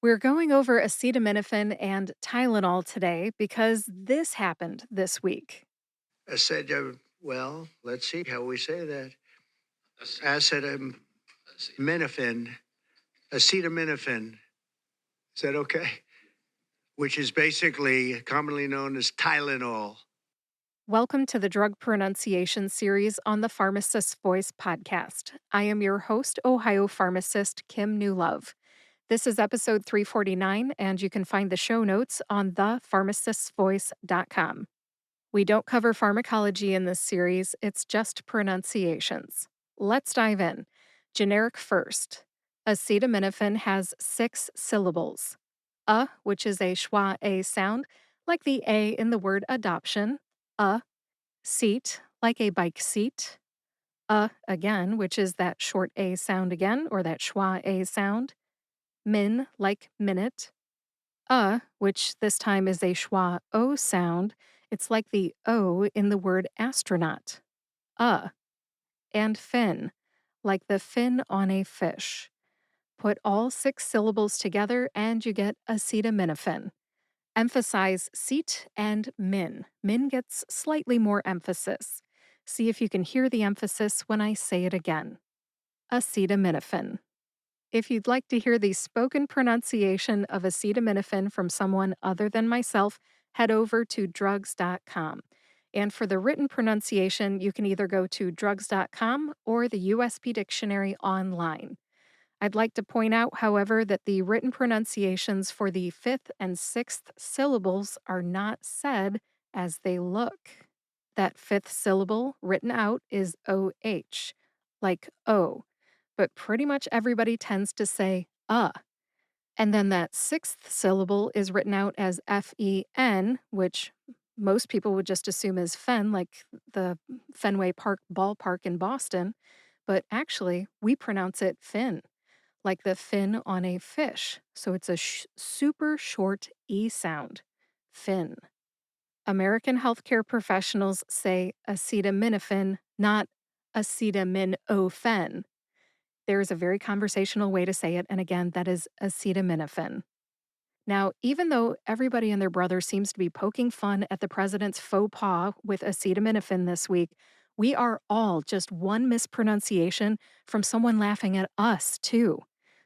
We're going over acetaminophen and Tylenol today because this happened this week. I said, well, let's see how we say that. Acetaminophen, acetaminophen. Is that okay? Which is basically commonly known as Tylenol. Welcome to the Drug Pronunciation Series on the Pharmacist's Voice podcast. I am your host, Ohio pharmacist Kim Newlove. This is episode 349, and you can find the show notes on thepharmacist'svoice.com. We don't cover pharmacology in this series, it's just pronunciations. Let's dive in. Generic first. Acetaminophen has 6 syllables. Which is a schwa a sound, like the A in the word adoption. Seat, like a bike seat. Again, which is that short A sound again, or that schwa a sound. Min, like minute. Which this time is a schwa O sound. It's like the O in the word astronaut. Uh. And fin, like the fin on a fish. Put all 6 syllables together and you get acetaminophen. Emphasize seat and min. Min gets slightly more emphasis. See if you can hear the emphasis when I say it again. Acetaminophen. If you'd like to hear the spoken pronunciation of acetaminophen from someone other than myself, head over to drugs.com. And for the written pronunciation, you can either go to drugs.com or the USP Dictionary Online. I'd like to point out, however, that the written pronunciations for the 5th and 6th syllables are not said as they look. That 5th syllable written out is OH, like O, but pretty much everybody tends to say And then that 6th syllable is written out as FEN, which most people would just assume is fen, like the Fenway Park ballpark in Boston. But actually, we pronounce it fin, like the fin on a fish. So it's a super short E sound. Fin. American healthcare professionals say acetaminophen, not acetaminophen. There is a very conversational way to say it, and again, that is acetaminophen. Now, even though everybody and their brother seems to be poking fun at the president's faux pas with acetaminophen this week, we are all just one mispronunciation from someone laughing at us, too.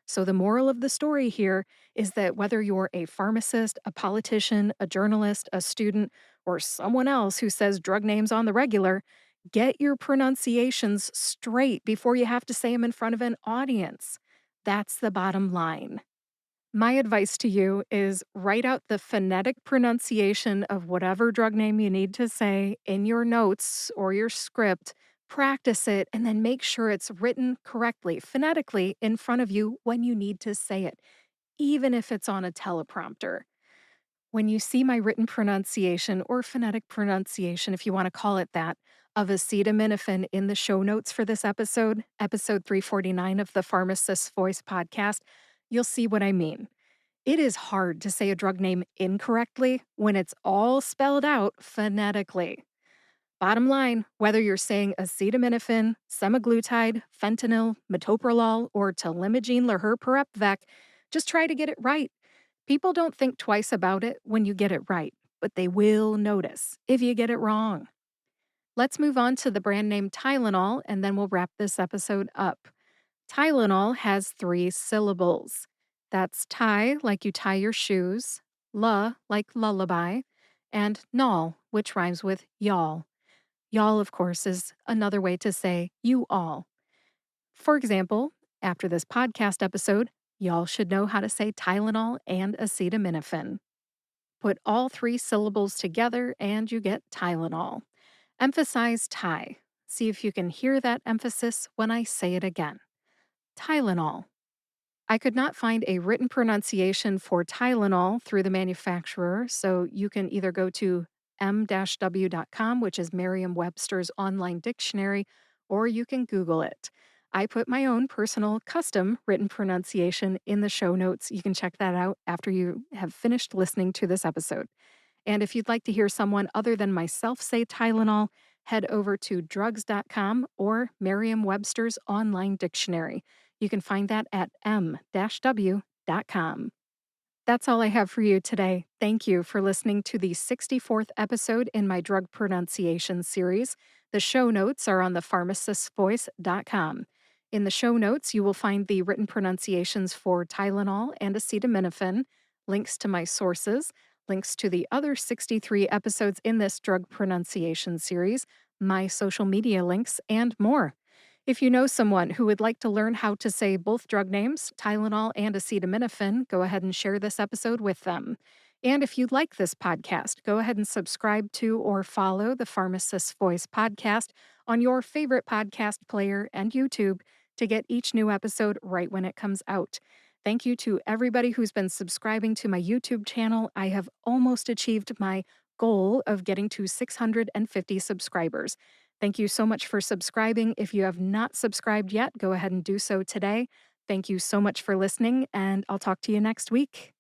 So, the moral of the story here is that whether you're a pharmacist, a politician, a journalist, a student, or someone else who says drug names on the regular, get your pronunciations straight before you have to say them in front of an audience. That's the bottom line. My advice to you is write out the phonetic pronunciation of whatever drug name you need to say in your notes or your script. Practice it and then make sure it's written correctly, phonetically, in front of you when you need to say it, even if it's on a teleprompter. When you see my written pronunciation or phonetic pronunciation, if you want to call it that, of acetaminophen in the show notes for this episode 349 of the Pharmacist's Voice podcast, you'll see what I mean. It is hard to say a drug name incorrectly when it's all spelled out phonetically. Bottom line, whether you're saying acetaminophen, semaglutide, fentanyl, metoprolol, or telimagene laherparepvec, just try to get it right. People don't think twice about it when you get it right, but they will notice if you get it wrong. Let's move on to the brand name Tylenol, and then we'll wrap this episode up. Tylenol has 3 syllables. That's tie, like you tie your shoes, like lullaby, and nall, which rhymes with y'all. Y'all, of course, is another way to say you all. For example, after this podcast episode, y'all should know how to say Tylenol and acetaminophen. Put all 3 syllables together and you get Tylenol. Emphasize tie. See if you can hear that emphasis when I say it again. Tylenol. I could not find a written pronunciation for Tylenol through the manufacturer, so you can either go to m-w.com, which is Merriam-Webster's online dictionary, or you can Google it. I put my own personal custom written pronunciation in the show notes. You can check that out after you have finished listening to this episode. And if you'd like to hear someone other than myself say Tylenol, head over to drugs.com or Merriam-Webster's online dictionary. You can find that at m-w.com. That's all I have for you today. Thank you for listening to the 64th episode in my drug pronunciation series. The show notes are on the pharmacistvoice.com. In the show notes, you will find the written pronunciations for Tylenol and acetaminophen, links to my sources, links to the other 63 episodes in this drug pronunciation series, my social media links, and more. If you know someone who would like to learn how to say both drug names, Tylenol and acetaminophen, go ahead and share this episode with them. And if you like this podcast, go ahead and subscribe to or follow the Pharmacist's Voice podcast on your favorite podcast player and YouTube to get each new episode right when it comes out. Thank you to everybody who's been subscribing to my YouTube channel. I have almost achieved my goal of getting to 650 subscribers. Thank you so much for subscribing. If you have not subscribed yet, go ahead and do so today. Thank you so much for listening, and I'll talk to you next week.